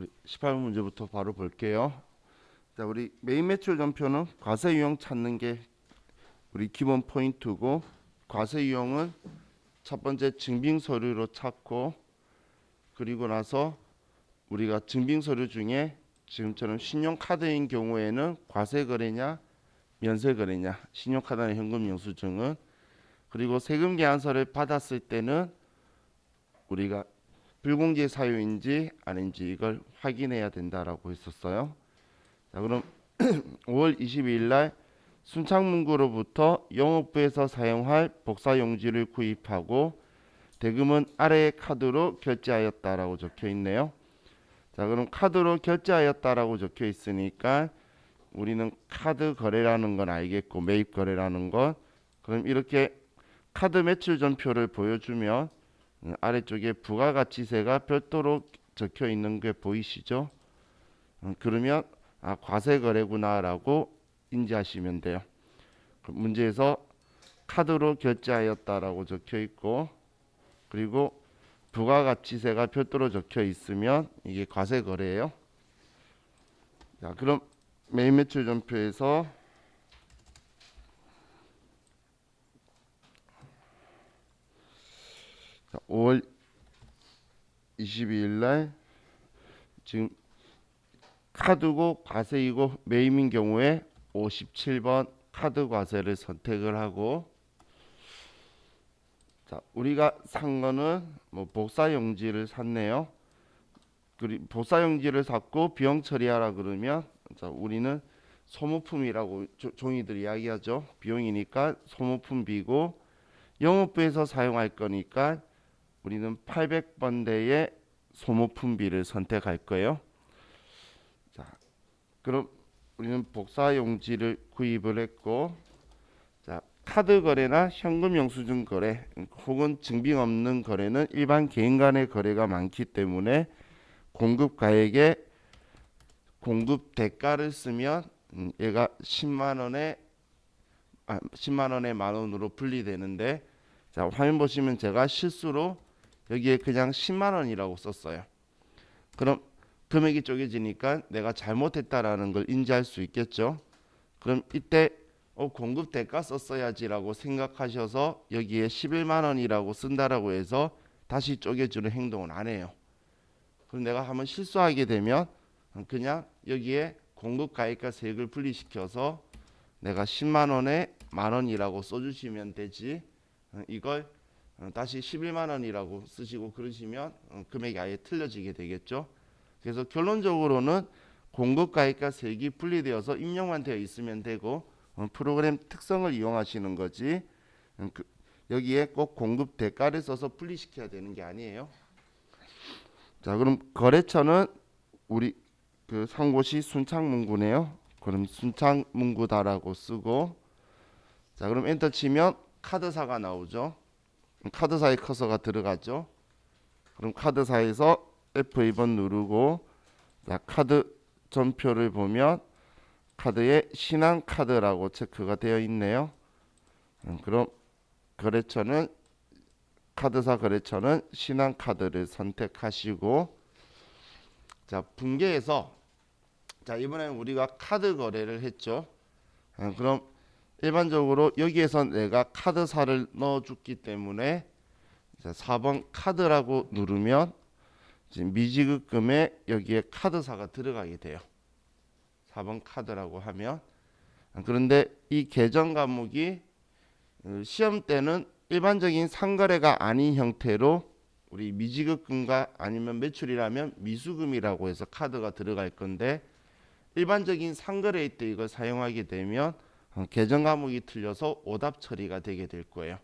우리 18번 문제부터 바로 볼게요. 자, 우리 메인 매출 전표는 과세 유형 찾는 게 우리 기본 포인트고, 과세 유형은 첫 번째 증빙 서류로 찾고, 그리고 나서 우리가 증빙 서류 중에 지금처럼 신용카드인 경우에는 과세 거래냐 면세 거래냐, 신용카드나 현금 영수증은, 그리고 세금 계산서를 받았을 때는 우리가 불공제 사유인지 아닌지 이걸 확인해야 된다라고 했었어요. 자, 그럼 5월 22일 날 순창문구로부터 영업부에서 사용할 복사용지를 구입하고 대금은 아래의 카드로 결제하였다라고 적혀 있네요. 자, 그럼 카드로 결제하였다라고 적혀 있으니까 우리는 카드 거래라는 건 알겠고, 매입 거래라는 건, 그럼 이렇게 카드 매출 전표를 보여주면 아래쪽에 부가가치세가 별도로 적혀 있는 게 보이시죠? 그러면 과세 거래구나라고 인지하시면 돼요. 문제에서 카드로 결제하였다라고 적혀 있고, 그리고 부가가치세가 별도로 적혀 있으면 이게 과세 거래예요. 자, 그럼 매입 매출 전표에서 5월 22일 날 지금 카드고 과세이고 매입인 경우에 57번 카드 과세를 선택을 하고, 자, 우리가 산 거는 뭐 복사용지를 샀네요. 그리고 복사용지를 샀고 비용 처리하라 그러면, 자, 우리는 소모품이라고 종이들 이야기하죠. 비용이니까 소모품비고, 영업부에서 사용할 거니까 우리는 800번대의 소모품비를 선택할 거예요. 자, 그럼 우리는 복사용지를 구입을 했고, 자, 카드 거래나 현금 영수증 거래 혹은 증빙 없는 거래는 일반 개인 간의 거래가 많기 때문에 공급가액에 공급 대가를 쓰면 얘가 10만 원에 10만 원으로 분리되는데, 자, 화면 보시면 제가 실수로 여기에 그냥 10만 원이라고 썼어요. 그럼 금액이 쪼개지니까 내가 잘못했다라는 걸 인지할 수 있겠죠. 그럼 이때 공급 대가 썼어야지라고 생각하셔서 여기에 11만 원이라고 쓴다라고 해서 다시 쪼개주는 행동은 안 해요. 그럼 내가 한번 실수하게 되면 그냥 여기에 공급가액과 세액을 분리시켜서 내가 10만 원에 만 원이라고 써주시면 되지, 이걸 다시 11만 원이라고 쓰시고 그러시면 금액이 아예 틀려지게 되겠죠. 그래서 결론적으로는 공급가액과 세액이 분리되어서 입력만 되어 있으면 되고, 프로그램 특성을 이용하시는 거지, 여기에 꼭 공급 대가를 써서 분리시켜야 되는 게 아니에요. 자, 그럼 거래처는 우리 그 상고시 순창문구네요. 그럼 순창문구다라고 쓰고, 자, 그럼 엔터 치면 카드사가 나오죠. 카드사의 커서가 들어가죠. 그럼 카드사에서 F2번 누르고, 자, 카드 전표를 보면 카드에 신한카드라고 체크가 되어 있네요. 그럼 거래처는 카드사 거래처는 신한카드를 선택하시고, 자, 분계에서, 자, 이번에는 우리가 카드 거래를 했죠. 그럼 일반적으로 여기에서 내가 카드사를 넣어줬기 때문에, 자, 4번 카드라고 누르면 지금 미지급금에 여기에 카드사가 들어가게 돼요. 4번 카드라고 하면. 그런데 이 계정 과목이 시험 때는 일반적인 상거래가 아닌 형태로 우리 미지급금과 아니면 매출이라면 미수금이라고 해서 카드가 들어갈 건데, 일반적인 상거래일 때 이걸 사용하게 되면 계정 과목이 틀려서 오답 처리가 되게 될 거예요.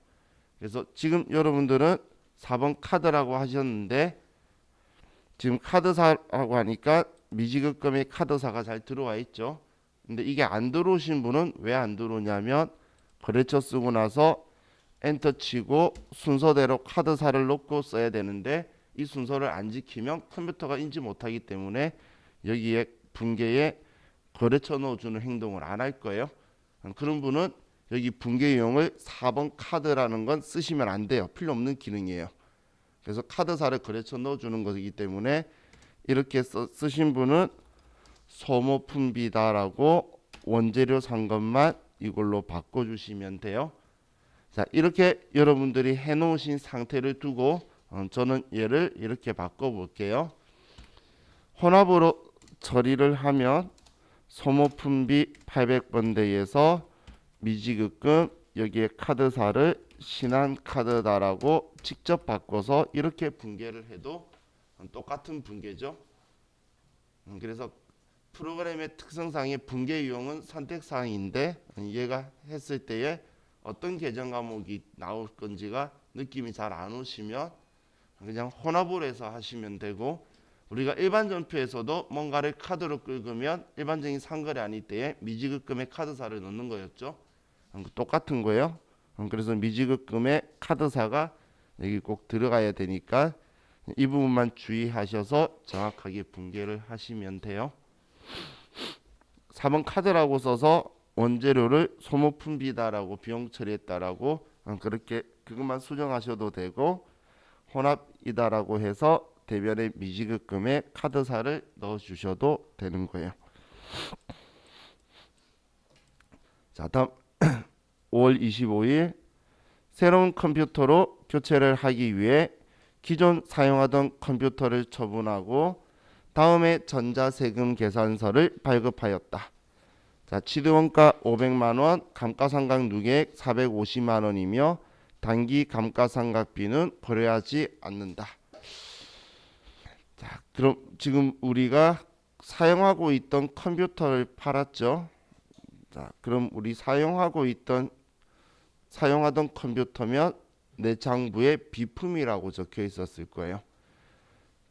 그래서 지금 여러분들은 4번 카드라고 하셨는데, 지금 카드사라고 하니까 미지급금의 카드사가 잘 들어와 있죠. 근데 이게 안 들어오신 분은 왜 안 들어오냐면, 거래처 쓰고 나서 엔터 치고 순서대로 카드사를 넣고 써야 되는데 이 순서를 안 지키면 컴퓨터가 인지 못하기 때문에 여기에 분계에 거래처 넣어주는 행동을 안 할 거예요. 그런 분은 여기 분계 유형을 4번 카드라는 건 쓰시면 안 돼요. 필요 없는 기능이에요. 그래서 카드사를 거래처 넣어주는 것이기 때문에 이렇게 쓰신 분은 소모품비다라고 원재료 산 것만 이걸로 바꿔주시면 돼요. 자, 이렇게 여러분들이 해놓으신 상태를 두고 저는 얘를 이렇게 바꿔볼게요. 혼합으로 처리를 하면 소모품비 800번대에서 미지급금 여기에 카드사를 신한카드다라고 직접 바꿔서 이렇게 분계를 해도 똑같은 분계죠. 그래서 프로그램의 특성상의 분계 유형은 선택사항인데 얘가 했을 때에 어떤 계정 과목이 나올 건지가 느낌이 잘 안 오시면 그냥 혼합으로 해서 하시면 되고, 우리가 일반 전표에서도 뭔가를 카드로 긁으면 일반적인 상거래 아닐 때에 미지급금의 카드사를 넣는 거였죠. 똑같은 거예요. 그래서 미지급금의 카드사가 여기 꼭 들어가야 되니까 이 부분만 주의하셔서 정확하게 분계를 하시면 돼요. 4번 카드라고 써서 원재료를 소모품비다라고 비용 처리했다라고 그렇게 그것만 수정하셔도 되고, 혼합이다라고 해서 대변에 미지급금의 카드사를 넣어주셔도 되는 거예요. 자, 다음 5월 25일 새로운 컴퓨터로 교체를 하기 위해 기존 사용하던 컴퓨터를 처분하고 다음에 전자세금 계산서를 발급하였다. 자, 취득원가 500만원, 감가상각 누계액 450만원이며 단기 감가상각비는 벌여하지 않는다. 자, 그럼 지금 우리가 사용하고 있던 컴퓨터를 팔았죠. 자, 그럼 우리 사용하던 컴퓨터면 내장부에 비품이라고 적혀 있었을 거예요.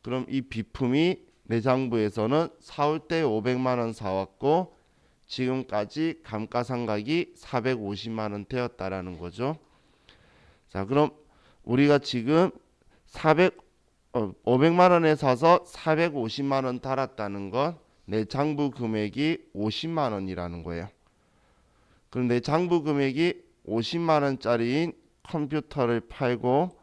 그럼 이 비품이 내장부에서는 사올 때 500만원 사왔고 지금까지 감가상각이 450만원 되었다라는 거죠. 자, 그럼 우리가 지금 500만원에 사서 450만원 달았다는 건 내장부 금액이 50만원이라는 거예요. 그럼 내장부 금액이 50만원짜리인 컴퓨터를 팔고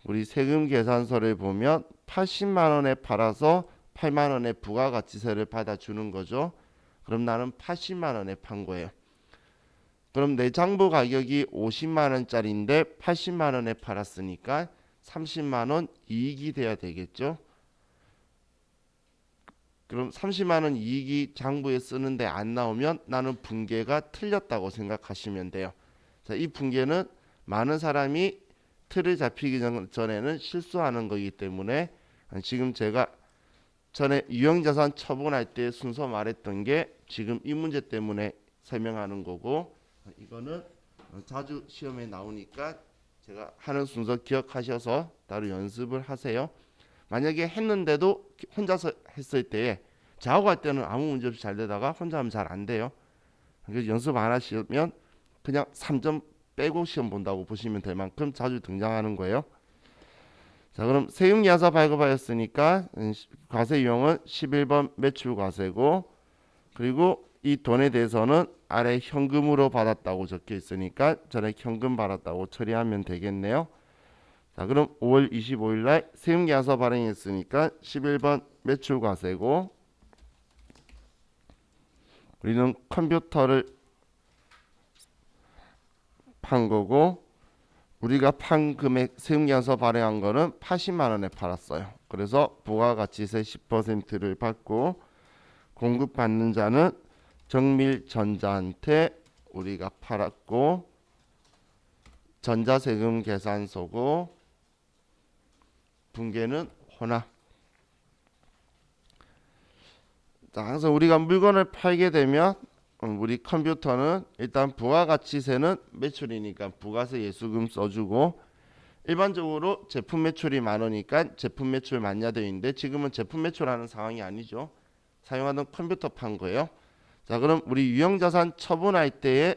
우리 세금 계산서를 보면 80만원에 팔아서 8만원의 부가가치세를 받아주는 거죠. 그럼 나는 80만원에 판 거예요. 그럼 내장부 가격이 50만원짜리인데 80만원에 팔았으니까 30만원 이익이 돼야 되겠죠. 그럼 30만원 이익이 장부에 쓰는데 안 나오면 나는 분계가 틀렸다고 생각하시면 돼요. 자, 이 분계는 많은 사람이 틀을 잡히기 전에는 실수하는 거기 때문에 지금 제가 전에 유형자산 처분할 때 순서 말했던 게 지금 이 문제 때문에 설명하는 거고, 이거는 자주 시험에 나오니까 제가 하는 순서 기억하셔서 따로 연습을 하세요. 만약에 했는데도 혼자서 했을 때에 저하고 할 때는 아무 문제 없이 잘 되다가 혼자 하면 잘 안 돼요. 그래서 연습 안 하시면 그냥 3점 빼고 시험 본다고 보시면 될 만큼 자주 등장하는 거예요. 자, 그럼 세금계산서 발급하였으니까 과세 유형은 11번 매출과세고, 그리고 이 돈에 대해서는 아래 현금으로 받았다고 적혀 있으니까 전에 현금 받았다고 처리하면 되겠네요. 자, 그럼 5월 25일 날 세금계산서 발행했으니까 11번 매출과세고, 우리는 컴퓨터를 판 거고 우리가 판 금액 세금계산서 발행한 거는 80만원에 팔았어요. 그래서 부가가치세 10%를 받고 공급받는 자는 정밀전자한테 우리가 팔았고 전자세금 계산서고 분계는 혼합. 자, 항상 우리가 물건을 팔게 되면 우리 컴퓨터는 일단 부가가치세는 매출이니까 부가세 예수금 써주고, 일반적으로 제품 매출이 많으니까 제품 매출 만야되어 있는데 지금은 제품 매출하는 상황이 아니죠. 사용하던 컴퓨터 판 거예요. 자, 그럼 우리 유형자산 처분할 때에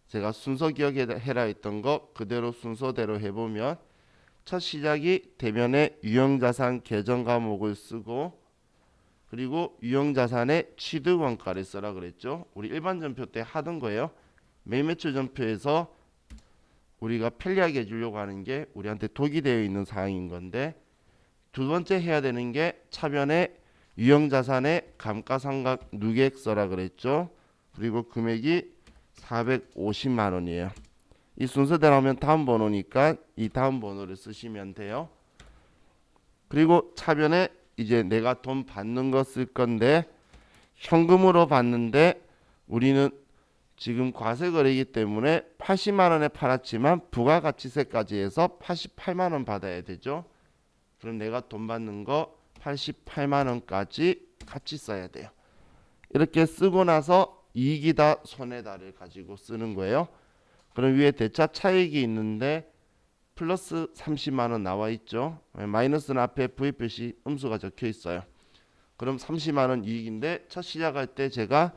제가 순서 기억해라 했던 거 그대로 순서대로 해보면 첫 시작이 대면에 유형자산 계정 과목을 쓰고, 그리고 유형자산의 취득원가를 써라 그랬죠. 우리 일반 전표 때 하던 거예요. 매매출 전표에서 우리가 편리하게 해주려고 하는 게 우리한테 독이 되어 있는 사항인 건데, 두 번째 해야 되는 게 차변에 유형자산의 감가상각 누계액서라 그랬죠. 그리고 금액이 450만 원이에요. 이 순서대로 하면 다음 번호니까 이 다음 번호를 쓰시면 돼요. 그리고 차변에 이제 내가 돈 받는 거 쓸 건데 현금으로 받는데 우리는 지금 과세거래이기 때문에 80만 원에 팔았지만 부가가치세까지 해서 88만 원 받아야 되죠. 그럼 내가 돈 받는 거 88만 원까지 같이 써야 돼요. 이렇게 쓰고 나서 이익이다 손해다를 가지고 쓰는 거예요. 그럼 위에 대차 차익이 있는데 플러스 30만 원 나와 있죠. 마이너스는 앞에 부입 표시 음수가 적혀 있어요. 그럼 30만 원 이익인데 첫 시작할 때 제가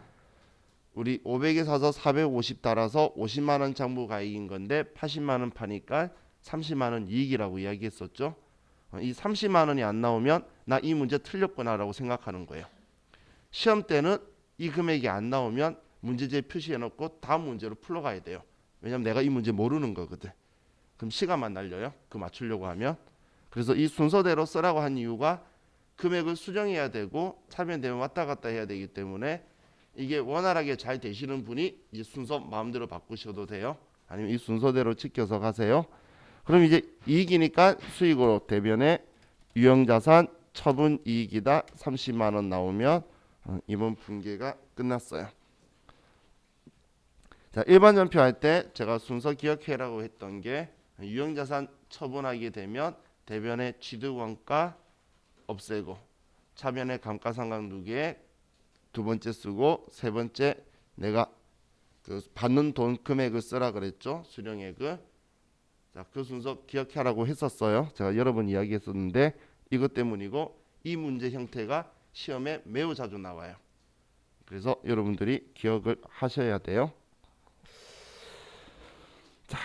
우리 500에 사서 450 달아서 50만 원 장부 가액인 건데 80만 원 파니까 30만 원 이익이라고 이야기했었죠. 이 30만 원이 안 나오면 나 이 문제 틀렸구나라고 생각하는 거예요. 시험 때는 이 금액이 안 나오면 문제지에 표시해 놓고 다음 문제로 풀러가야 돼요. 왜냐면 내가 이 문제 모르는 거거든. 그럼 시간만 날려요. 그 맞추려고 하면. 그래서 이 순서대로 쓰라고 한 이유가 금액을 수정해야 되고 차변되면 왔다 갔다 해야 되기 때문에 이게 원활하게 잘 되시는 분이 이 순서 마음대로 바꾸셔도 돼요. 아니면 이 순서대로 지켜서 가세요. 그럼 이제 이익이니까 수익으로 대변에 유형자산 처분 이익이다 30만 원 나오면 이번 분계가 끝났어요. 자, 일반 전표할 때 제가 순서 기억해라고 했던 게 유형자산 처분하게 되면 대변에 취득원가 없애고 차변에 감가상각 누계액 두 번째 쓰고 세 번째 내가 그 받는 돈 금액을 쓰라 그랬죠. 수령액을. 자, 그 순서 기억하라고 했었어요. 제가 여러 번 이야기했었는데 이것 때문이고 이 문제 형태가 시험에 매우 자주 나와요. 그래서 여러분들이 기억을 하셔야 돼요. 자,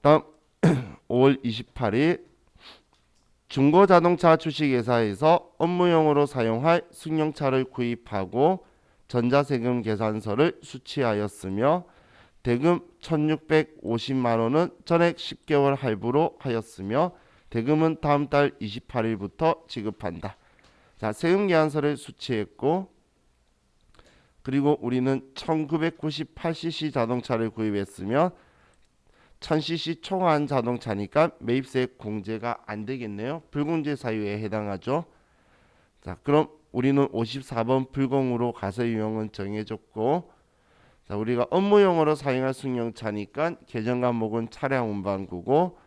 다음 5월 28일 중고자동차 주식회사에서 업무용으로 사용할 승용차를 구입하고 전자세금 계산서를 수취하였으며 대금 1,650만 원은 전액 10개월 할부로 하였으며 대금은 다음 달 28일부터 지급한다. 자, 세금 계산서를 수취했고 그리고 우리는 1998cc 자동차를 구입했으며 1000cc 초과한 자동차니까 매입세 공제가 안 되겠네요. 불공제 사유에 해당하죠. 자, 그럼 우리는 54번 불공으로 과세 유형은 정해졌고, 자, 우리가 업무용으로 사용할 승용차니까 계정 과목은 차량 운반구고,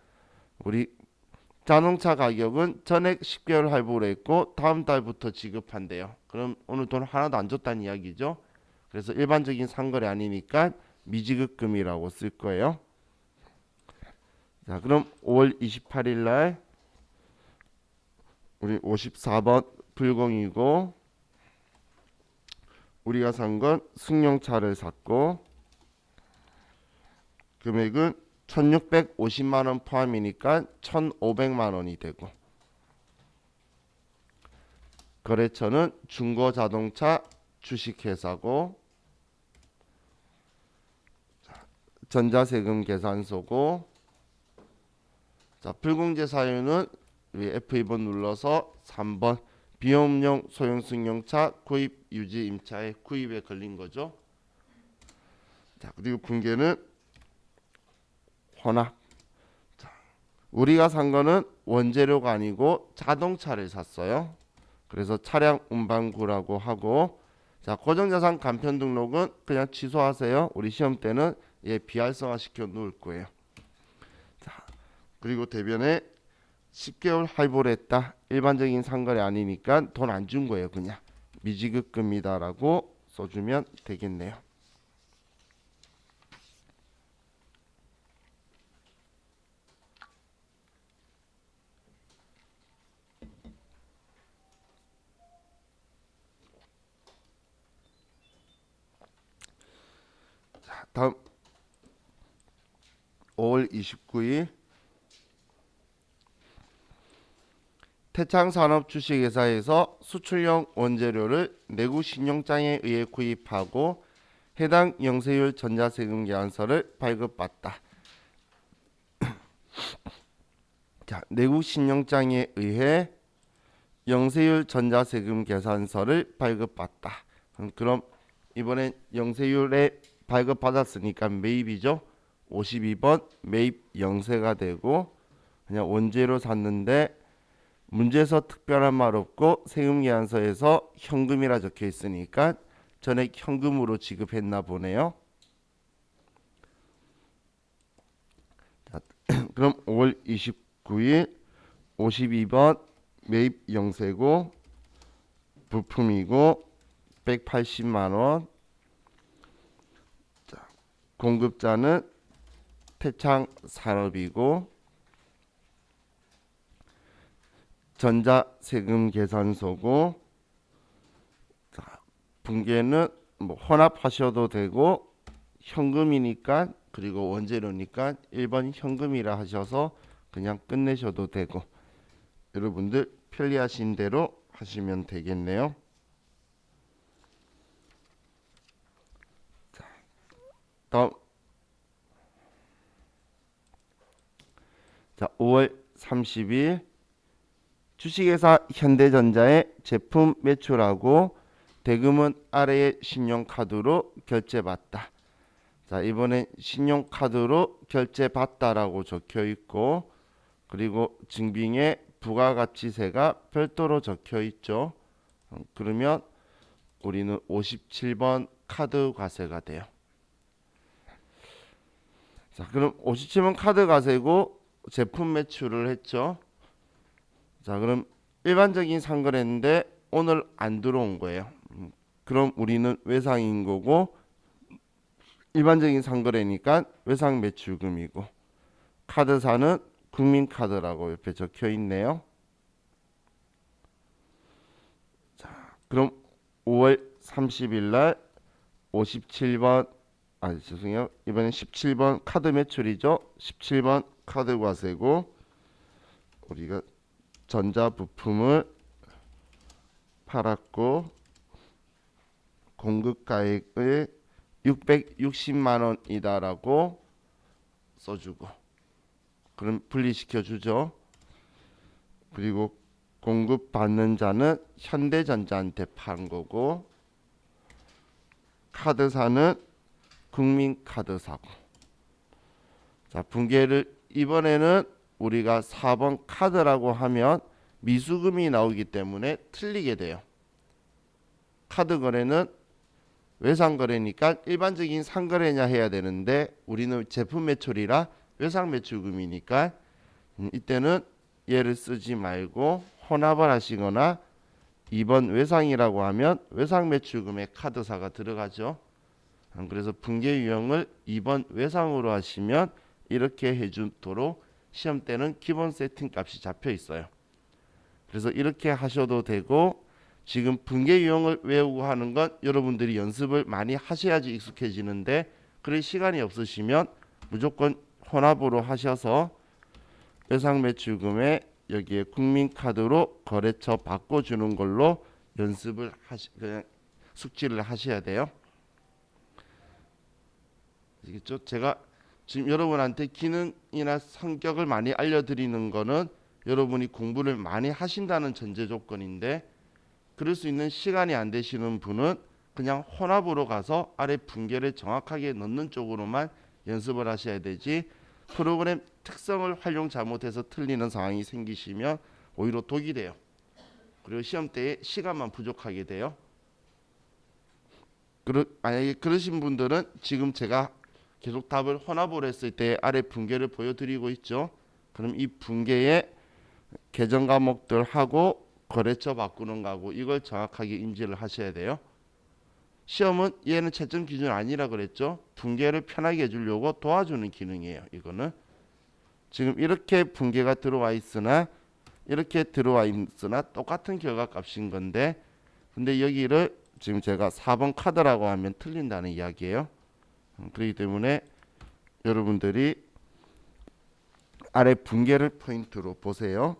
우리 자동차 가격은 전액 10개월 할부로 했고 다음 달부터 지급한대요. 그럼 오늘 돈 하나도 안 줬다는 이야기죠. 그래서 일반적인 상거래 아니니까 미지급금이라고 쓸 거예요. 자, 그럼 5월 28일 날 우리 54번 불공이고 우리가 산 건 승용차를 샀고 금액은 1650만 원 포함이니까 1500만 원이 되고 거래처는 중고자동차 주식회사고 전자세금 계산서고 자, 불공제 사유는 우리 F2번 눌러서 3번 비용용 소형 승용차 구입 유지 임차의 구입에 걸린 거죠. 자, 그리고 분계는 혼합. 자, 우리가 산 거는 원재료가 아니고 자동차를 샀어요. 그래서 차량 운반구라고 하고 자, 고정자산 간편 등록은 그냥 취소하세요. 우리 시험 때는 비활성화 시켜 놓을 거예요. 자, 그리고 대변에 10개월 할부를 했다. 일반적인 상거래 아니니까 돈 안 준 거예요. 그냥 미지급금이다라고 써주면 되겠네요. 자, 다음 5월 29일 태창산업 주식회사에서 수출용 원재료를 내구 신용장에 의해 구입하고 해당 영세율 전자세금 계산서를 발급받다. 자, 내구 신용장에 의해 영세율 전자세금 계산서를 발급받다. 그럼 이번엔 영세율에 발급받았으니까 매입이죠. 52번 매입 영세가 되고 그냥 원재료 샀는데 문제에서 특별한 말 없고 세금계산서에서 현금이라 적혀 있으니까 전액 현금으로 지급했나 보네요. 자, 그럼 5월 29일 52번 매입 영세고 부품이고 180만 원. 자, 공급자는 태창 산업이고 전자세금 계산서고 자, 분계는 뭐 혼합하셔도 되고 현금이니까 그리고 원재료니까 1번 현금이라 하셔서 그냥 끝내셔도 되고 여러분들 편리하신 대로 하시면 되겠네요. 자, 다음 자 5월 30일 주식회사 현대전자의 제품 매출하고 대금은 아래의 신용카드로 결제받다. 자, 이번엔 신용카드로 결제받다라고 적혀 있고 그리고 증빙에 부가가치세가 별도로 적혀 있죠. 그러면 우리는 57번 카드 과세가 돼요. 자, 그럼 57번 카드 과세고 제품 매출을 했죠. 자, 그럼 일반적인 상거래인데 오늘 안 들어온 거예요. 그럼 우리는 외상인 거고 일반적인 상거래니까 외상 매출금이고 카드사는 국민카드라고 옆에 적혀 있네요. 자, 그럼 5월 30일 날 57번 죄송해요. 이번엔 17번 카드 매출이죠. 17번 카드 과세고 우리가 전자 부품을 팔았고 공급가액을 660만 원이다라고 써주고 그럼 분리시켜 주죠. 그리고 공급받는 자는 현대전자한테 판 거고 카드사는 국민카드사고 자 분계를 이번에는 우리가 4번 카드라고 하면 미수금이 나오기 때문에 틀리게 돼요. 카드 거래는 외상 거래니까 일반적인 상거래냐 해야 되는데 우리는 제품 매출이라 외상 매출금이니까 이때는 얘를 쓰지 말고 혼합을 하시거나 2번 외상이라고 하면 외상 매출금에 카드사가 들어가죠. 그래서 분계 유형을 2번 외상으로 하시면 이렇게 해주도록 시험 때는 기본 세팅 값이 잡혀 있어요. 그래서 이렇게 하셔도 되고 지금 분계 유형을 외우고 하는 건 여러분들이 연습을 많이 하셔야지 익숙해지는데 그럴 시간이 없으시면 무조건 혼합으로 하셔서 외상 매출금에 여기에 국민카드로 거래처 바꿔주는 걸로 연습을 그냥 숙지를 하셔야 돼요. 아시겠죠? 제가 지금 여러분한테 기능이나 성격을 많이 알려드리는 거는 여러분이 공부를 많이 하신다는 전제 조건인데 그럴 수 있는 시간이 안 되시는 분은 그냥 혼합으로 가서 아래 분계를 정확하게 넣는 쪽으로만 연습을 하셔야 되지 프로그램 특성을 활용 잘못해서 틀리는 상황이 생기시면 오히려 독이 돼요. 그리고 시험 때에 시간만 부족하게 돼요. 만약에 그러신 분들은 지금 제가 계속 답을 혼합으로 했을 때 아래 분계를 보여드리고 있죠. 그럼 이 분계에 계정 과목들 하고 거래처 바꾸는 거하고 이걸 정확하게 인지를 하셔야 돼요. 시험은 얘는 채점 기준 아니라 그랬죠. 분계를 편하게 해주려고 도와주는 기능이에요. 이거는 지금 이렇게 분계가 들어와 있으나 이렇게 들어와 있으나 똑같은 결과 값인 건데 근데 여기를 지금 제가 4번 카드라고 하면 틀린다는 이야기예요. 그렇기 때문에 여러분들이 아래 분계를 포인트로 보세요.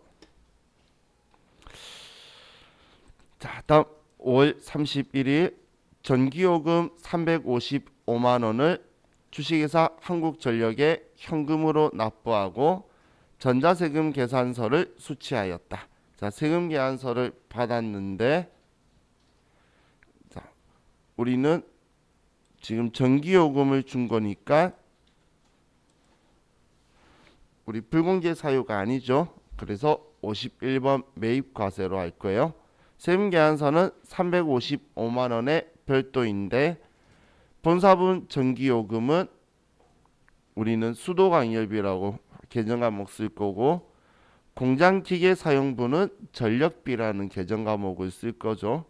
자, 다음 5월 31일 전기요금 355만 원을 주식회사 한국전력에 현금으로 납부하고 전자세금 계산서를 수취하였다. 자, 자, 세금 계산서를 받았는데, 자, 우리는 지금 전기요금을 준 거니까 우리 불공개 사유가 아니죠. 그래서 51번 매입과세로 할 거예요. 세금 계산서는 355만 원의 별도인데, 본사분 전기요금은 우리는 수도광열비라고 계정 과목 쓸 거고, 공장기계 사용분은 전력비라는 계정 과목을 쓸 거죠.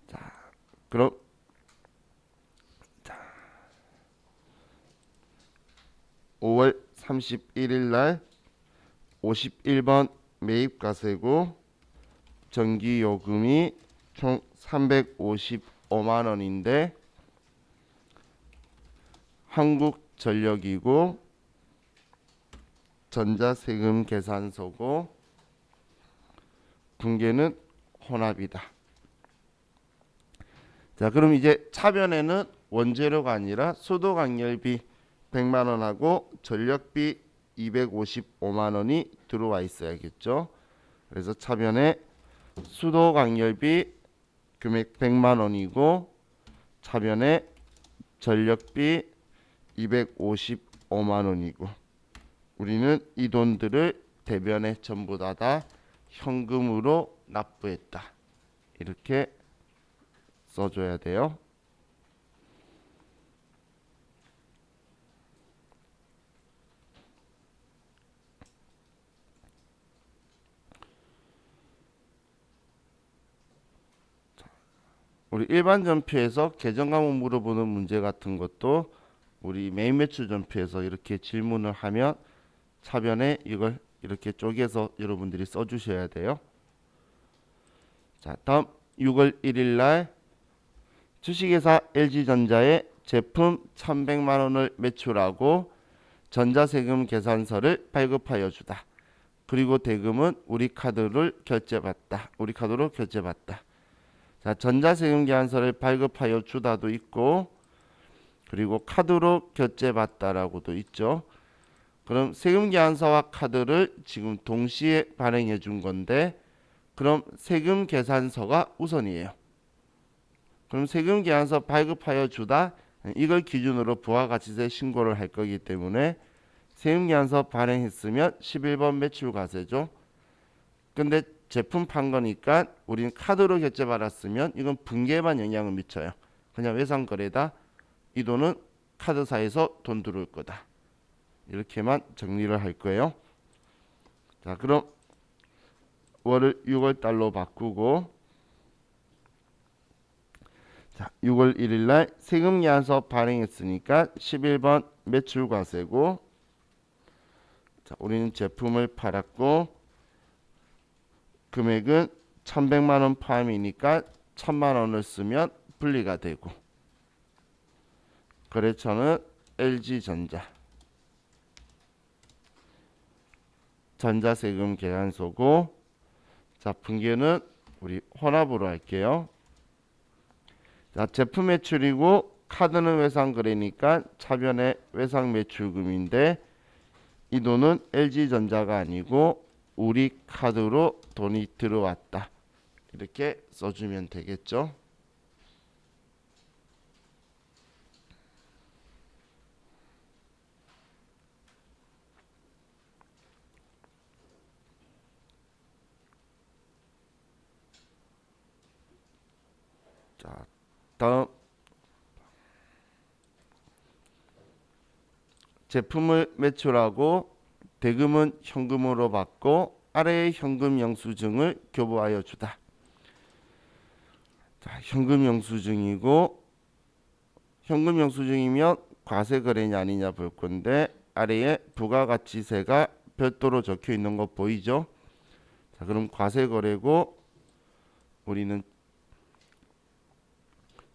자, 그럼 5월 31일 날 51번 매입과세고, 전기요금이 총 355만 원인데 한국전력이고 전자세금 계산서고 분계는 혼합이다. 자, 그럼 이제 차변에는 원재료가 아니라 수도광열비 100만 원하고 전력비 255만 원이 들어와 있어야겠죠. 그래서 차변에 수도광열비 금액 100만 원이고 차변에 전력비 255만 원이고, 우리는 이 돈들을 대변에 전부 다 현금으로 납부했다. 이렇게 써줘야 돼요. 우리 일반 전표에서 계정 과목 물어보는 문제 같은 것도 우리 메인 매출 전표에서 이렇게 질문을 하면 차변에 이걸 이렇게 쪼개서 여러분들이 써주셔야 돼요. 자, 다음 6월 1일 날 주식회사 LG전자에 제품 1100만 원을 매출하고 전자세금 계산서를 발급하여 주다. 그리고 대금은 우리 카드로 결제받다. 자, 전자세금 계산서를 발급하여 주다도 있고, 그리고 카드로 결제받다라고도 있죠. 그럼 세금 계산서와 카드를 지금 동시에 발행해 준 건데, 그럼 세금 계산서가 우선이에요. 그럼 세금 계산서 발급하여 주다, 이걸 기준으로 부가가치세 신고를 할 거기 때문에 세금 계산서 발행했으면 11번 매출과세죠. 근데 제품 판 거니까 우리는 카드로 결제 받았으면 이건 분계에만 영향을 미쳐요. 그냥 외상거래다. 이 돈은 카드사에서 돈 들어올 거다. 이렇게만 정리를 할 거예요. 자, 그럼 월을 6월 달로 바꾸고, 자, 6월 1일 날 세금 계산서 발행했으니까 11번 매출과세고, 자, 우리는 제품을 팔았고 금액은 1100만 원 포함이니까 1000만 원을 쓰면 분리가 되고, 거래처는 LG전자, 전자세금 계산서고, 자, 분계는 우리 혼합으로 할게요. 자, 제품 매출이고 카드는 외상거래니까 차변에 외상매출금인데, 이 돈은 LG전자가 아니고 우리 카드로 돈이 들어왔다. 이렇게 써주면 되겠죠. 자, 다음 제품을 매출하고 대금은 현금으로 받고 아래의 현금 영수증을 교부하여 주다. 자, 현금 영수증이고, 현금 영수증이면 과세 거래냐 아니냐 볼 건데, 아래에 부가가치세가 별도로 적혀 있는 거 보이죠? 자, 그럼 과세 거래고 우리는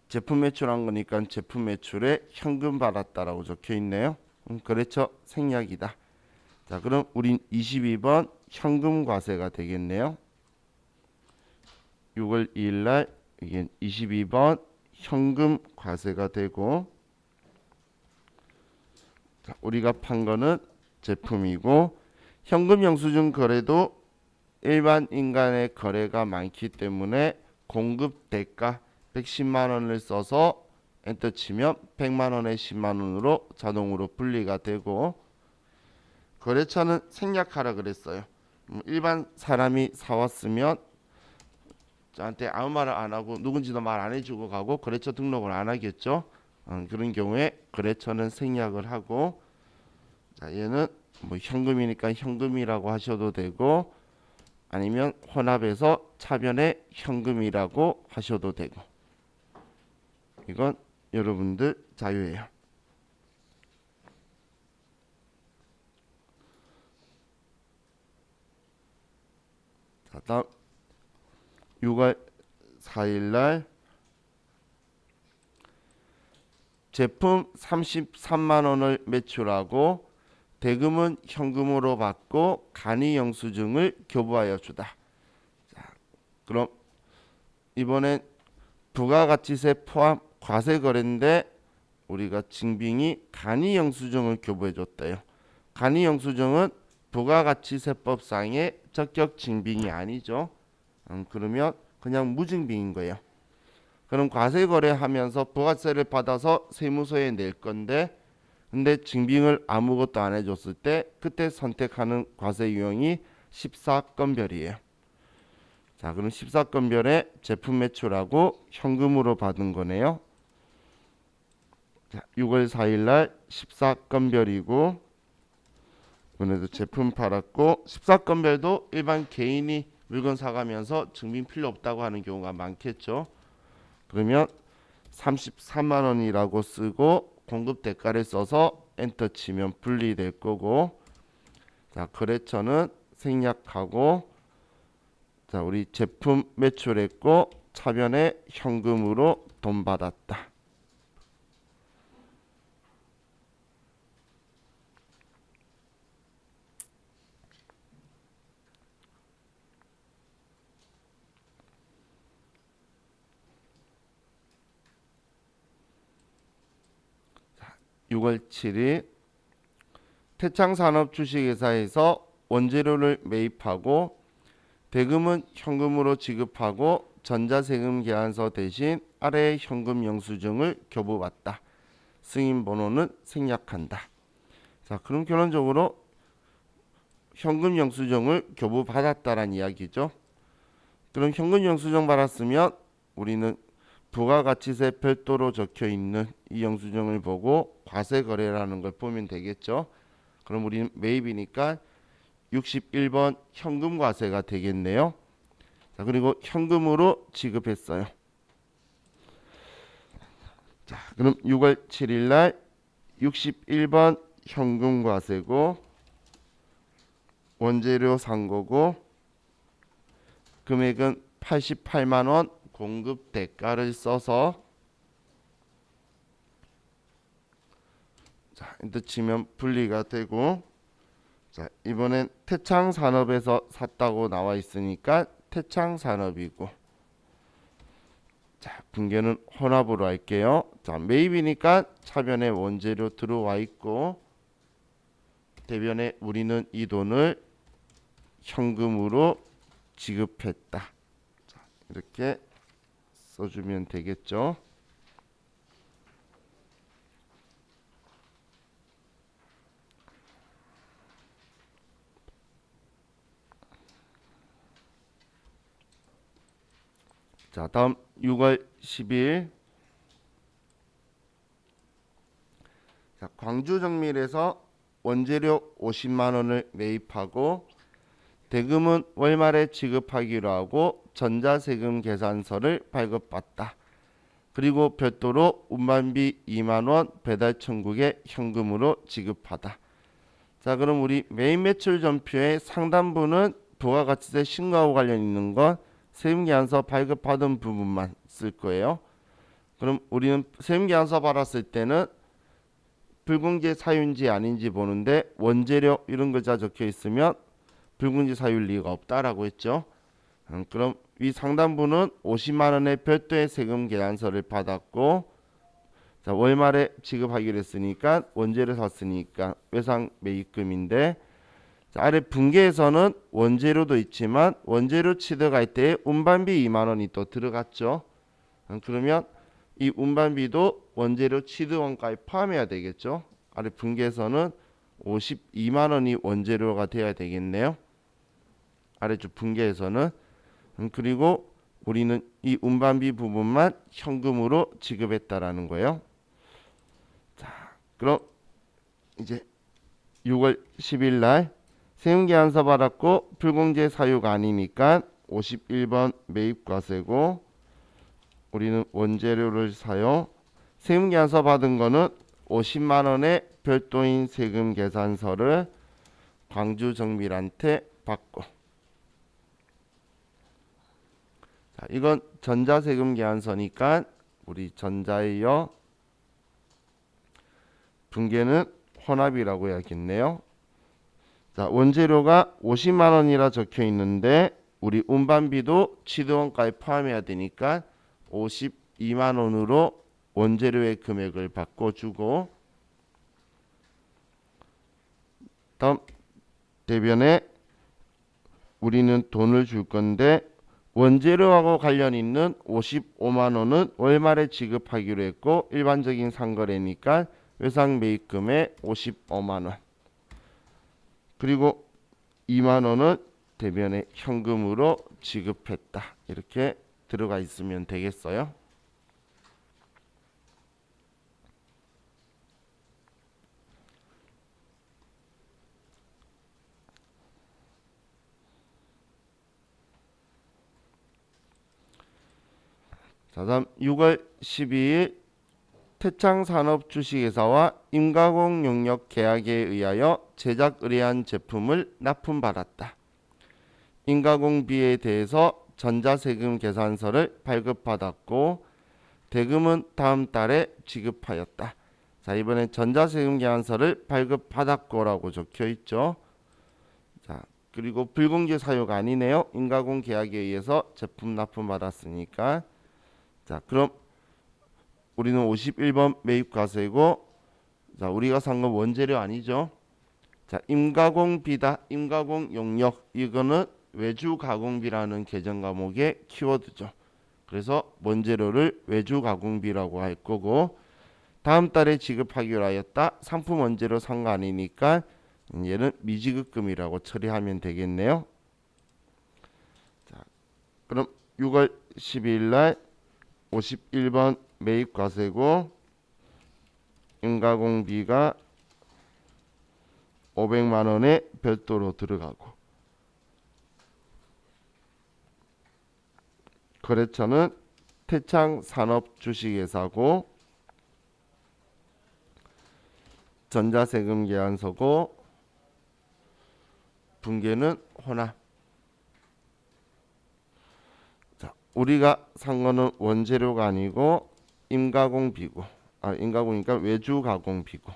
제품 매출한 거니까 제품 매출에 현금 받았다라고 적혀 있네요. 거래처 생략이다. 자, 그럼 우린 22번 현금 과세가 되겠네요. 6월 2일 날 이게 22번 현금 과세가 되고, 자, 우리가 판 거는 제품이고, 현금 영수증 거래도 일반 인간의 거래가 많기 때문에 공급 대가 110만 원을 써서 엔터 치면 100만 원에 10만 원으로 자동으로 분리가 되고, 거래처는 생략하라 그랬어요. 일반 사람이 사왔으면 저한테 아무 말을 안 하고 누군지도 말 안 해주고 가고 거래처 등록을 안 하겠죠. 그런 경우에 거래처는 생략을 하고, 자, 얘는 뭐 현금이니까 현금이라고 하셔도 되고 아니면 혼합해서 차변에 현금이라고 하셔도 되고, 이건 여러분들 자유예요. 자, 다음 6월 4일날 제품 33만 원을 매출하고 대금은 현금으로 받고 간이 영수증을 교부하여 주다. 자, 그럼 이번엔 부가가치세 포함 과세 거래인데 우리가 증빙이 간이 영수증을 교부해 줬대요. 간이 영수증은 부가가치세법상의 적격 증빙이 아니죠. 그러면 그냥 무증빙인 거예요. 그럼 과세 거래하면서 부가세를 받아서 세무서에 낼 건데, 근데 증빙을 아무것도 안 해줬을 때 그때 선택하는 과세 유형이 14건별이에요. 자, 그럼 14건별에 제품 매출하고 현금으로 받은 거네요. 자, 6월 4일날 14건별이고 이번에도 제품 팔았고, 14건별도 일반 개인이 물건 사가면서 증빙 필요 없다고 하는 경우가 많겠죠. 그러면 33만 원이라고 쓰고 공급 대가를 써서 엔터 치면 분리될 거고, 자, 거래처는 생략하고, 자, 우리 제품 매출했고 차변에 현금으로 돈 받았다. 자, 6월 7일 태창산업 주식회사에서 원재료를 매입하고 대금은 현금으로 지급하고 전자세금 계산서 대신 아래의 현금 영수증을 교부받다. 승인 번호는 생략한다. 자, 그럼 결론적으로 현금 영수증을 교부받았다란 이야기죠. 그럼 현금 영수증 받았으면 우리는 부가가치세 별도로 적혀 있는 이 영수증을 보고 과세 거래라는 걸 보면 되겠죠. 그럼 우리는 매입이니까 61번 현금 과세가 되겠네요. 자, 그리고 현금으로 지급했어요. 자, 그럼 6월 7일 날 61번 현금 과세고 원재료 산 거고 금액은 88만 원 공급 대가를 써서, 자, 엔터 치면 분리가 되고, 자, 이번엔 태창산업에서 샀다고 나와 있으니까 태창산업이고, 자, 분계는 혼합으로 할게요. 자, 매입이니까 차변에 원재료 들어와 있고 대변에 우리는 이 돈을 현금으로 지급했다. 자, 이렇게 써주면 되겠죠. 자, 다음 6월 10일 자, 광주정밀에서 원재료 50만 원을 매입하고 대금은 월말에 지급하기로 하고 전자세금 계산서를 발급받다. 그리고 별도로 운반비 2만 원 배달 천국에 현금으로 지급하다. 자, 그럼 우리 매입 매출 전표의 상단부는 부가가치세 신고하고 관련 있는 건 세금계산서 발급받은 부분만 쓸 거예요. 그럼 우리는 세금계산서 받았을 때는 불공제 사유인지 아닌지 보는데 원재료 이런 글자 적혀 있으면 불공제 사유일 리가 없다라고 했죠. 그럼 위 상단부는 50만 원의 별도의 세금 계산서를 받았고, 자, 월말에 지급하기로 했으니까 원재료 샀으니까 외상 매입금인데, 자, 아래 분계에서는 원재료도 있지만 원재료 취득할 때 운반비 2만 원이 또 들어갔죠. 그러면 이 운반비도 원재료 취득원가에 포함해야 되겠죠. 아래 분계에서는 52만 원이 원재료가 되어야 되겠네요. 아래쪽 분계에서는 그리고 우리는 이 운반비 부분만 현금으로 지급했다라는 거예요. 자, 그럼 이제 6월 10일 날 세금계산서 받았고 불공제 사유가 아니니까 51번 매입과세고 우리는 원재료를 사요. 세금계산서 받은 거는 50만 원의 별도인 세금계산서를 광주정밀한테 받고, 자, 이건 전자세금계산서니까 우리 전자에요. 분계는 혼합이라고 해야겠네요. 자, 원재료가 50만 원이라 적혀 있는데 우리 운반비도 취득원가에 포함해야 되니까 52만 원으로 원재료의 금액을 바꿔주고, 다음 대변에 우리는 돈을 줄 건데 원재료하고 관련 있는 55만 원은 월말에 지급하기로 했고 일반적인 상거래니까 외상 매입금의 55만 원, 그리고 2만 원은 대변에 현금으로 지급했다. 이렇게 들어가 있으면 되겠어요. 자, 다음 6월 12일 태창산업주식회사와 임가공 용역 계약에 의하여 제작 의뢰한 제품을 납품받았다. 임가공비에 대해서 전자세금 계산서를 발급받았고 대금은 다음 달에 지급하였다. 자, 이번에 전자세금 계산서를 발급받았고라고 적혀 있죠. 자, 그리고 불공제 사유가 아니네요. 임가공 계약에 의해서 제품 납품받았으니까. 자, 그럼 우리는 51번 매입과세고, 자, 우리가 산 건 원재료 아니죠. 자, 임가공비다. 임가공 용역, 이거는 외주 가공비라는 계정 과목의 키워드죠. 그래서 원재료를 외주 가공비라고 할 거고, 다음 달에 지급하기로 하였다. 상품 원재료 산 거 아니니까 얘는 미지급금이라고 처리하면 되겠네요. 자, 그럼 6월 12일 날 51번 매입과세고 임가공비가 500만 원에 별도로 들어가고, 거래처는 태창산업주식회사고 전자세금 계산서고 분계는 혼합. 자, 우리가 산 거는 원재료가 아니고 임가공비고, 임가공이니까 외주가공비고,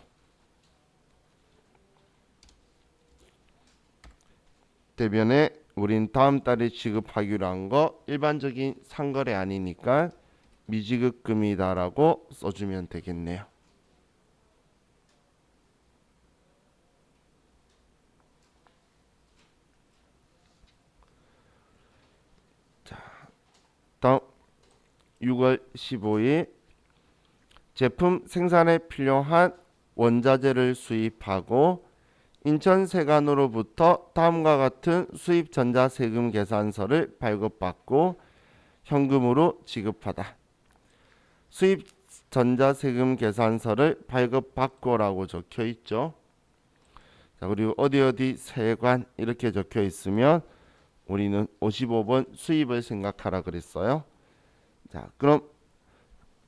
대변에 우린 다음 달에 지급하기로 한 거 일반적인 상거래 아니니까 미지급금이다라고 써주면 되겠네요. 자, 다음 6월 15일 제품 생산에 필요한 원자재를 수입하고 인천세관으로부터 다음과 같은 수입 전자세금 계산서를 발급받고 현금으로 지급하다. 수입 전자세금 계산서를 발급받고라고 적혀 있죠. 자, 그리고 어디 세관 이렇게 적혀 있으면 우리는 55번 수입을 생각하라 그랬어요. 자, 그럼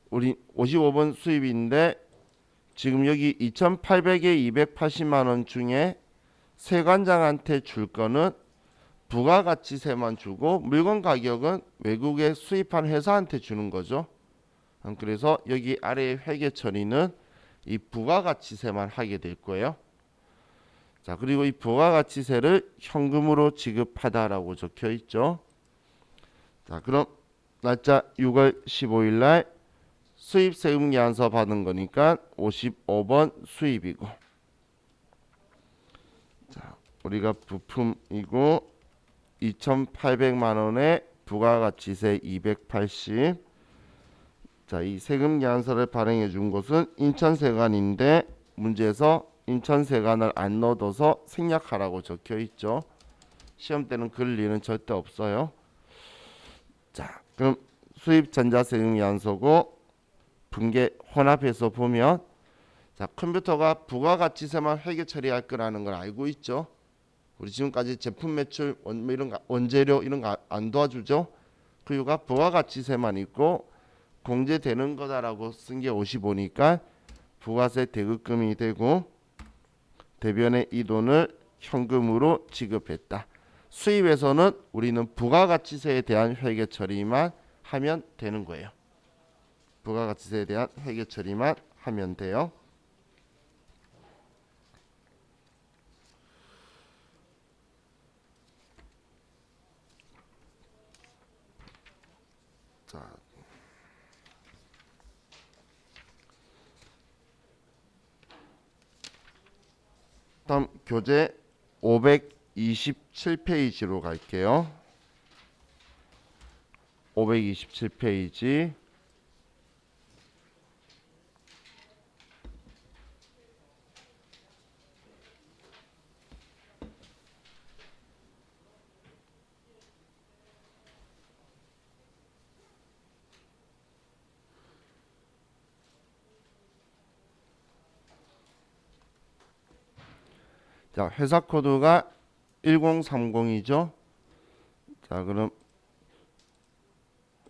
우리 55번 수입인데 지금 여기 2,800에 280만 원 중에 세관장한테 줄 거는 부가가치세만 주고 물건 가격은 외국에 수입한 회사한테 주는 거죠. 그래서 여기 아래의 회계 처리는 이 부가가치세만 하게 될 거예요. 자, 그리고 이 부가가치세를 현금으로 지급하다라고 적혀 있죠. 자, 그럼 날짜 6월 15일 날 수입세금계산서 받은 거니까 55번 수입이고, 자, 우리가 부품이고 2,800만 원에 부가가치세 280. 자, 이 세금 계산서를 발행해 준 곳은 인천세관인데 문제에서 인천세관을 안 넣어둬서 생략하라고 적혀 있죠. 시험 때는 그럴 일은 절대 없어요. 자, 그럼 수입 전자세금 계산서고 분계 혼합해서 보면, 자, 컴퓨터가 부가가치세만 회계 처리할 거라는 걸 알고 있죠. 우리 지금까지 제품 매출, 이런 거, 원재료 이런 거 안 도와주죠. 그 이유가 부가가치세만 있고 공제되는 거다라고 쓴 게 55니까 부가세 대급금이 되고 대변에 이 돈을 현금으로 지급했다. 수입에서는 우리는 부가가치세에 대한 회계 처리만 하면 되는 거예요. 부가가치세에 대한 회계 처리만 하면 돼요. 자, 다음 교재 527페이지로 갈게요. 527페이지. 자, 회사 코드가 1030이죠. 자, 그럼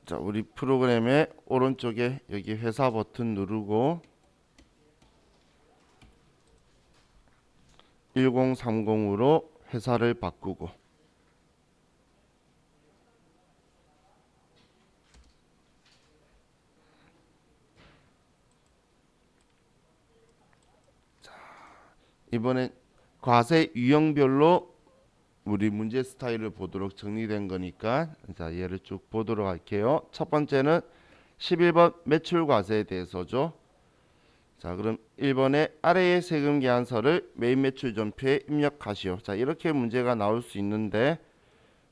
자, 우리 프로그램의 오른쪽에 여기 회사 버튼 누르고 1030으로 회사를 바꾸고, 이번엔 과세 유형별로 우리 문제 스타일을 보도록 정리된 거니까 자, 얘를 쭉 보도록 할게요. 첫 번째는 11번 매출 과세에 대해서죠. 자, 그럼 1번에 아래의 세금 계산서를 메인 매출 전표에 입력하시오. 자, 이렇게 문제가 나올 수 있는데,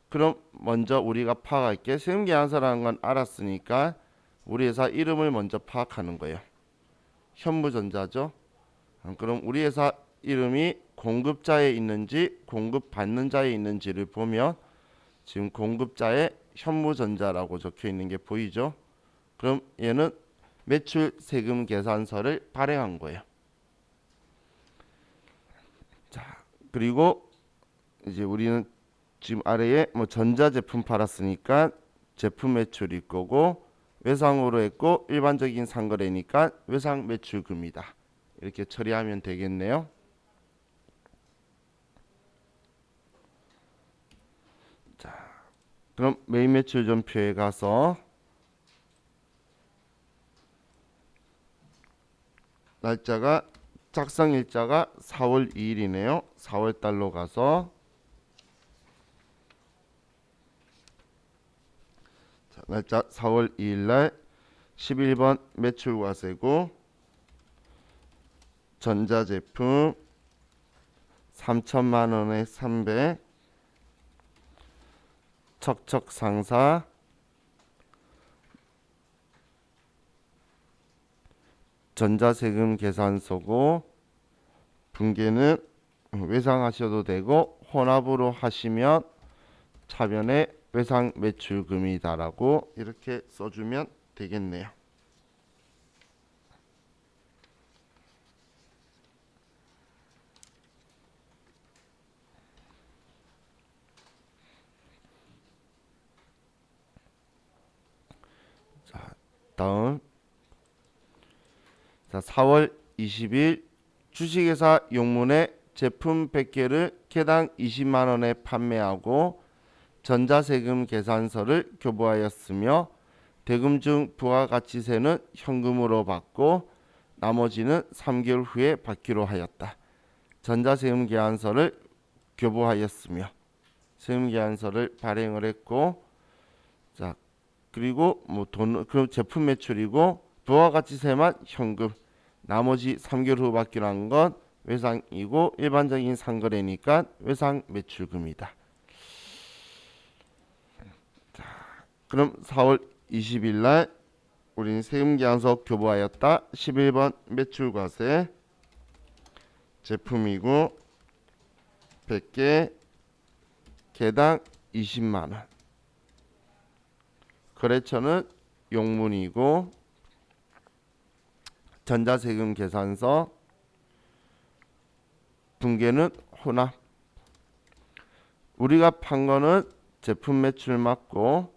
그럼 먼저 우리가 파악할게. 세금 계산서라는 건 알았으니까 우리 회사 이름을 먼저 파악하는 거예요. 현무전자죠. 그럼 우리 회사 이름이 공급자에 있는지 공급받는 자에 있는지를 보면 지금 공급자에 현무전자라고 적혀 있는 게 보이죠. 그럼 얘는 매출 세금 계산서를 발행한 거예요. 자, 그리고 이제 우리는 지금 아래에 뭐 전자제품 팔았으니까 제품 매출일 거고, 외상으로 했고 일반적인 상거래니까 외상 매출금이다. 이렇게 처리하면 되겠네요. 자, 그럼 메인 매출 전표에 가서 날짜가 작성 일자가 4월 2일이네요. 4월 달로 가서 자, 날짜 4월 2일 날 11번 매출과세고 전자제품 3천만 원에 300, 척척상사 전자세금 계산서고, 분계는 외상하셔도 되고 혼합으로 하시면 차변에 외상 매출금이다라고 이렇게 써주면 되겠네요. 자, 다음 자, 4월 20일 주식회사 용문에 제품 100개를 개당 20만 원에 판매하고 전자세금 계산서를 교부하였으며 대금 중 부가가치세는 현금으로 받고 나머지는 3개월 후에 받기로 하였다. 전자세금 계산서를 교부하였으며 세금 계산서를 발행을 했고, 자, 그리고 뭐 돈, 그럼 제품 매출이고 부가가치세만 현금, 나머지 3개월 후 받기로 한 건 외상이고 일반적인 상거래니까 외상 매출금이다. 그럼 4월 20일 날 우리는 세금계산서 교부하였다. 11번 매출과세 제품이고 100개 개당 20만원. 거래처는 용문이고 전자세금 계산서 분계는 혼합. 우리가 판 거는 제품 매출 맞고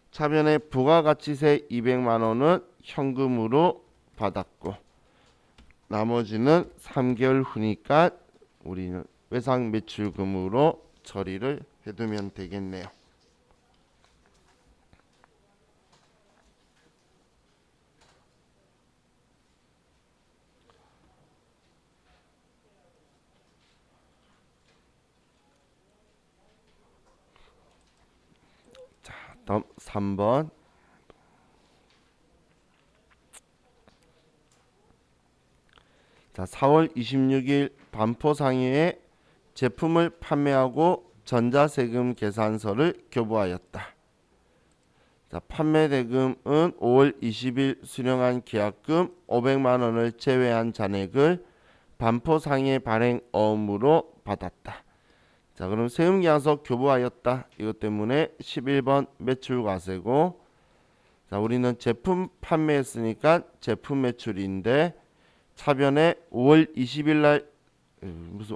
차변에 부가가치세 200만원은 현금으로 받았고 나머지는 3개월 후니까 우리는 외상 매출금으로 처리를 해두면 되겠네요. 다음 3번. 자, 4월 26일 반포상해에 제품을 판매하고 전자세금 계산서를 교부하였다. 자, 판매대금은 5월 20일 수령한 계약금 500만원을 제외한 잔액을 반포상해 발행 어음으로 받았다. 자, 그럼 세금계산서 교부하였다. 이것 때문에 11번 매출과세고, 자, 우리는 제품 판매했으니까 제품 매출인데 차변에 5월 20일 날 무슨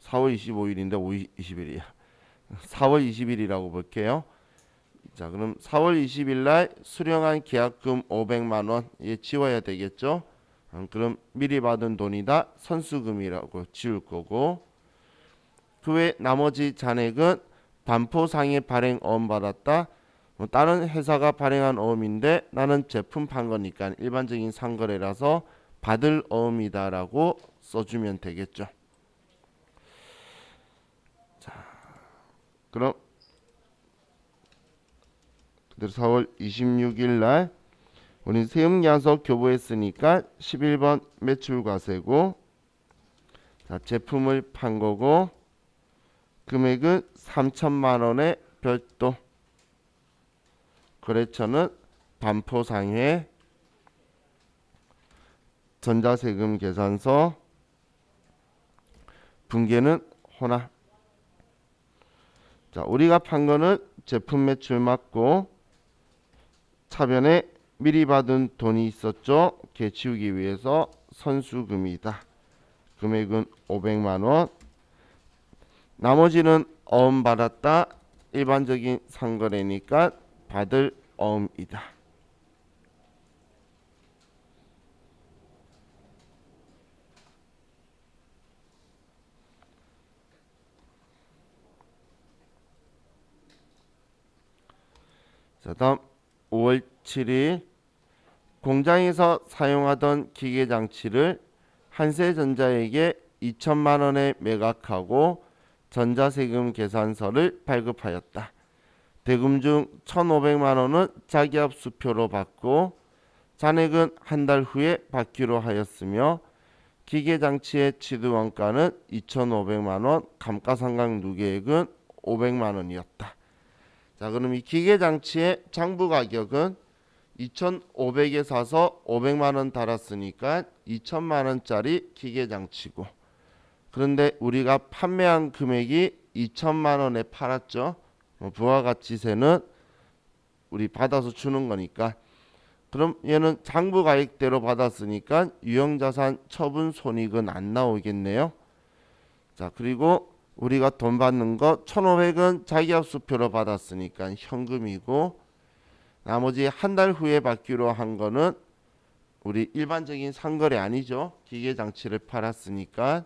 4월 25일인데 5월 20일이야. 4월 20일이라고 볼게요. 자, 그럼 4월 20일 날 수령한 계약금 500만원 얘 지워야 되겠죠. 그럼 미리 받은 돈이다 선수금이라고 지울 거고, 그 외 나머지 잔액은 반포상해 발행 어음 받았다. 다른 회사가 발행한 어음인데 나는 제품 판 거니까 일반적인 상거래라서 받을 어음이다라고 써주면 되겠죠. 자, 그럼 4월 26일 날 우리 세금계산서 교부했으니까 11번 매출과세고, 자, 제품을 판 거고 금액은 3천만원의 별도. 거래처는 반포상해 전자세금 계산서 분계는 혼합. 자, 우리가 판 거는 제품 매출 맞고 차변에 미리 받은 돈이 있었죠. 걔 지우기 위해서 선수금이다. 금액은 500만원. 나머지는 어음 받았다. 일반적인 상거래니까 받을 어음이다. 자, 다음 5월 7일 공장에서 사용하던 기계장치를 한세전자에게 2천만원에 매각하고 전자세금 계산서를 발급하였다. 대금 중 1,500만원은 자기압수표로 받고 잔액은 한 달 후에 받기로 하였으며 기계장치의 취득원가는 2,500만원, 감가상각 누계액은 500만원이었다. 자, 그럼 이 기계장치의 장부가격은 2,500에 사서 500만원 달았으니까 2천만원짜리 기계장치고, 그런데 우리가 판매한 금액이 2천만원에 팔았죠. 부가가치세는 우리 받아서 주는 거니까, 그럼 얘는 장부가액대로 받았으니까 유형자산 처분 손익은 안 나오겠네요. 자, 그리고 우리가 돈 받는 거 1,500은 자기압수표로 받았으니까 현금이고, 나머지 한 달 후에 받기로 한 거는 우리 일반적인 상거래 아니죠. 기계장치를 팔았으니까.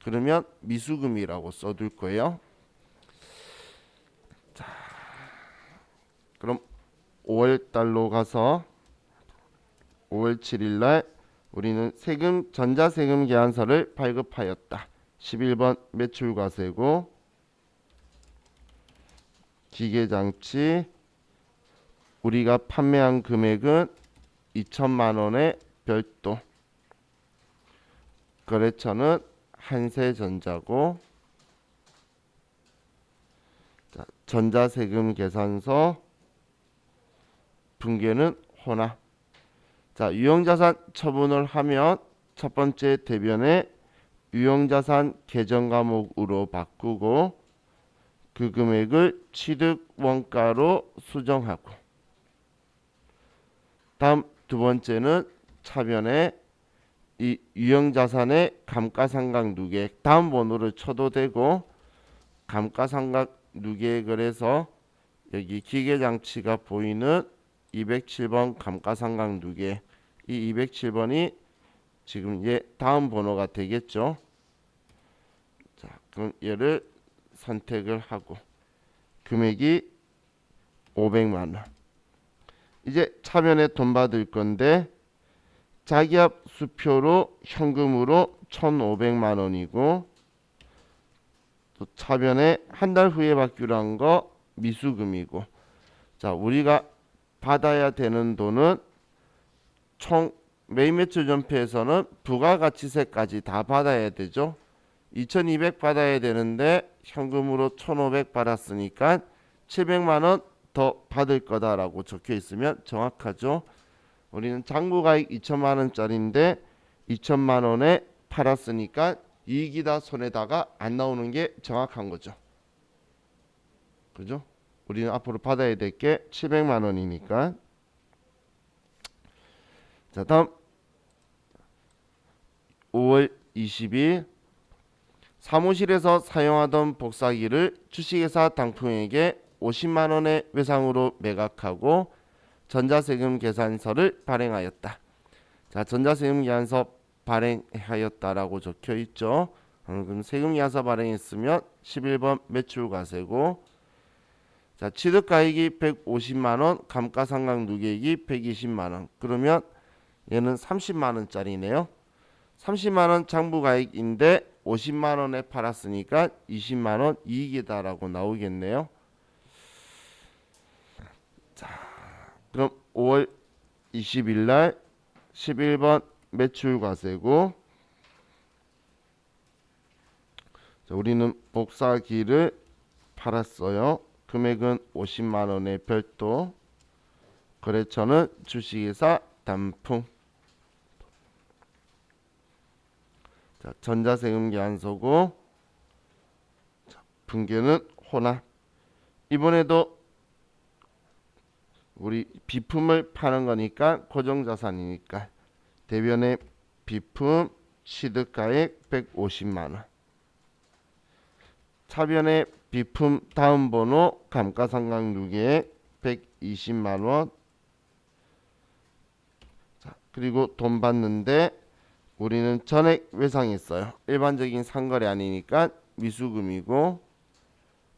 그러면 미수금이라고 써둘 거예요. 자, 그럼 5월 달로 가서 5월 7일 날 우리는 전자세금 계산서를 발급하였다. 11번 매출과세고, 기계장치 우리가 판매한 금액은 2천만원의 별도. 거래처는 한세전자고, 자, 전자세금 계산서 붕괴는 호나. 자, 유형자산 처분을 하면 첫 번째 대변에 유형자산 계정 과목으로 바꾸고 그 금액을 취득 원가로 수정하고, 다음 두 번째는 차변에 이 유형자산의 감가상각 누계액 다음 번호를 쳐도 되고, 감가상각 누계액을 해서 여기 기계장치가 보이는 207번 감가상각 누계액, 이 207번이 지금 얘 다음 번호가 되겠죠. 자, 그럼 얘를 선택을 하고 금액이 500만원. 이제 차변에 돈 받을 건데 자기압 수표로 현금으로 1,500만원이고, 또 차변에 한 달 후에 받기로 한 거 미수금이고, 자, 우리가 받아야 되는 돈은 총 매입 매출 전폐에서는 부가가치세까지 다 받아야 되죠. 2,200 받아야 되는데 현금으로 1,500 받았으니까 700만원 더 받을 거다라고 적혀 있으면 정확하죠. 우리는 장부가액 2천만원짜리인데 2천만원에 팔았으니까 이익이다 손해다가 안 나오는 게 정확한 거죠. 그죠? 우리는 앞으로 받아야 될 게 700만원이니까. 자, 다음 5월 20일 사무실에서 사용하던 복사기를 주식회사 당풍에게 50만원의 외상으로 매각하고 전자세금 계산서를 발행하였다. 자, 전자세금 계산서 발행하였다라고 적혀 있죠. 그럼 세금 계산서 발행했으면 11번 매출과세고, 자, 취득가액이 150만원, 감가상각 누계액이 120만원. 그러면 얘는 30만원짜리네요. 30만원 장부가액인데 50만원에 팔았으니까 20만원 이익이다라고 나오겠네요. 자, 그럼 5월 20일날 11번 매출과세고, 자, 우리는 복사기를 팔았어요. 금액은 50만원의 별도, 거래처는 주식회사 단풍. 자, 전자세금 계산서고, 붕괴는 호나. 이번에도 우리 비품을 파는 거니까 고정자산이니까 대변에 비품 취득가액 150만원, 차변에 비품 다음 번호 감가상각 누계액 120만원. 자, 그리고 돈 받는데 우리는 전액 외상했어요. 일반적인 상거래 아니니까 미수금이고,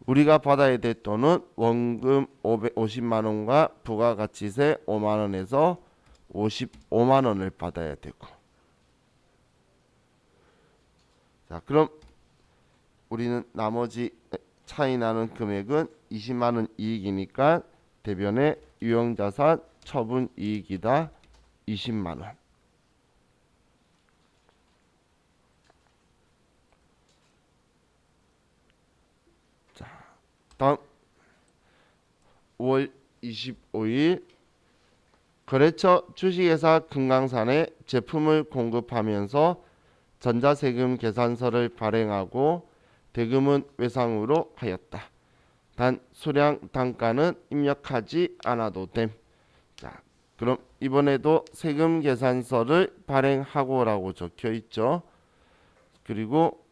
우리가 받아야 될 돈은 원금 50만원과 부가가치세 5만원에서 55만원을 받아야 되고, 자, 그럼 우리는 나머지 차이 나는 금액은 20만원 이익이니까 대변에 유형자산 처분 이익이다 20만원. 자, 다음 5월 25일 거래처 주식회사 금강산에 제품을 공급하면서 전자세금 계산서를 발행하고 대금은 외상으로 하였다. 단 수량 단가는 입력하지 않아도 됨. 자, 그럼 이번에도 세금 계산서를 발행하고라고 적혀 있죠. 그리고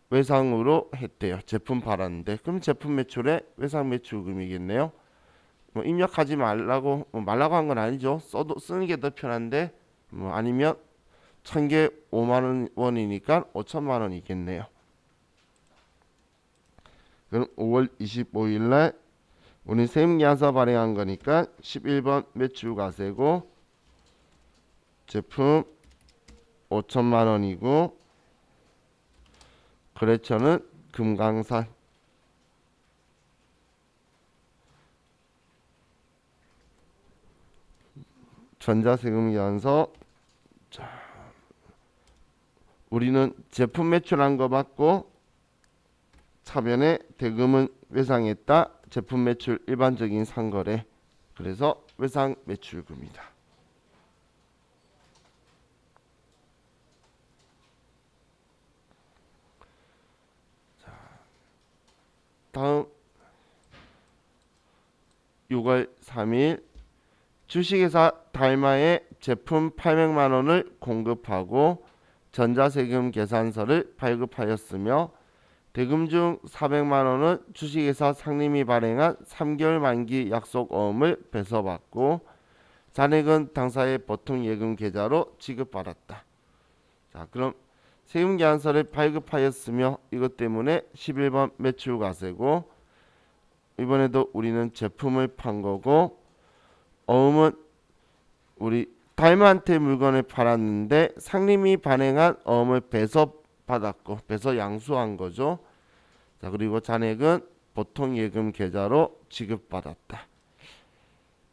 외상으로 했대요. 제품 팔았는데. 그럼 제품 매출에 외상 매출금이겠네요. 뭐 입력하지 말라고 말라고 한 건 아니죠. 써도 쓰는 게 더 편한데, 뭐 아니면 1000개 5만 원이니까 5천만 원이겠네요. 그럼 5월 25일 날 우리 세금계산서 발행한 거니까 11번 매출과세고, 제품 5천만 원이고, 거래처는 금강산. 전자세금계산서 우리는 제품 매출한 거 받고 차변에 대금은 외상했다. 제품 매출 일반적인 상거래. 그래서 외상 매출금이다. 다음 6월 3일 주식회사 달마에 제품 800만 원을 공급하고 전자세금 계산서를 발급하였으며 대금 중 400만 원은 주식회사 상림이 발행한 3개월 만기 약속 어음을 배서받고 잔액은 당사의 보통 예금 계좌로 지급받았다. 자, 그럼 세금 계산서를 발급하였으며 이것 때문에 11번 매출과세고 이번에도 우리는 제품을 판 거고 어음은 우리 달마한테 물건을 팔았는데 상림이 발행한 어음을 배서받았고 배서 양수한 거죠. 자, 그리고 잔액은 보통 예금 계좌로 지급받았다.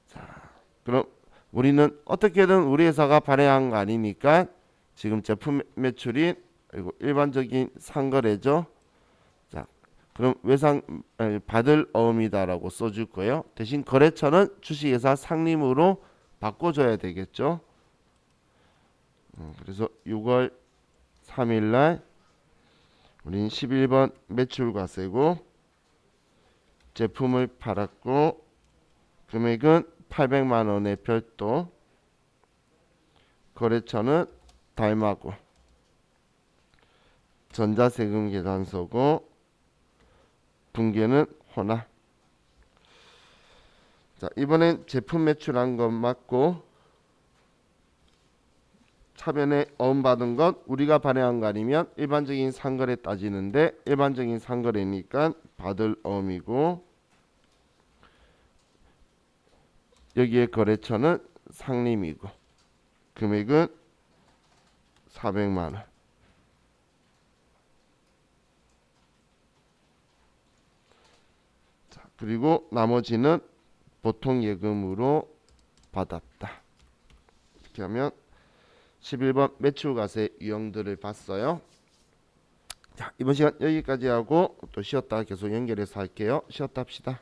자, 그럼 우리는 어떻게든 우리 회사가 발행한 거 아니니까 지금 제품 매출인 그리고 일반적인 상거래죠. 자, 그럼 외상 받을 어음이다라고 써줄 거예요. 대신 거래처는 주식회사 상림으로 바꿔줘야 되겠죠. 그래서 6월 3일날 우린 11번 매출과세고 제품을 팔았고 금액은 800만 원의 별도 거래처는 달마고 전자세금 계산서고 분계는 호나. 자, 이번엔 제품 매출한 것 맞고 차변에 어음 받은 것 우리가 발행한 거 아니면 일반적인 상거래 따지는데 일반적인 상거래니까 받을 어음이고 여기에 거래처는 상림이고 금액은 400만 원. 자, 그리고 나머지는 보통 예금으로 받았다. 이렇게 하면 11번 매출과세 유형들을 봤어요. 자, 이번 시간 여기까지 하고 또 쉬었다가 계속 연결해서 할게요. 쉬었다 합시다.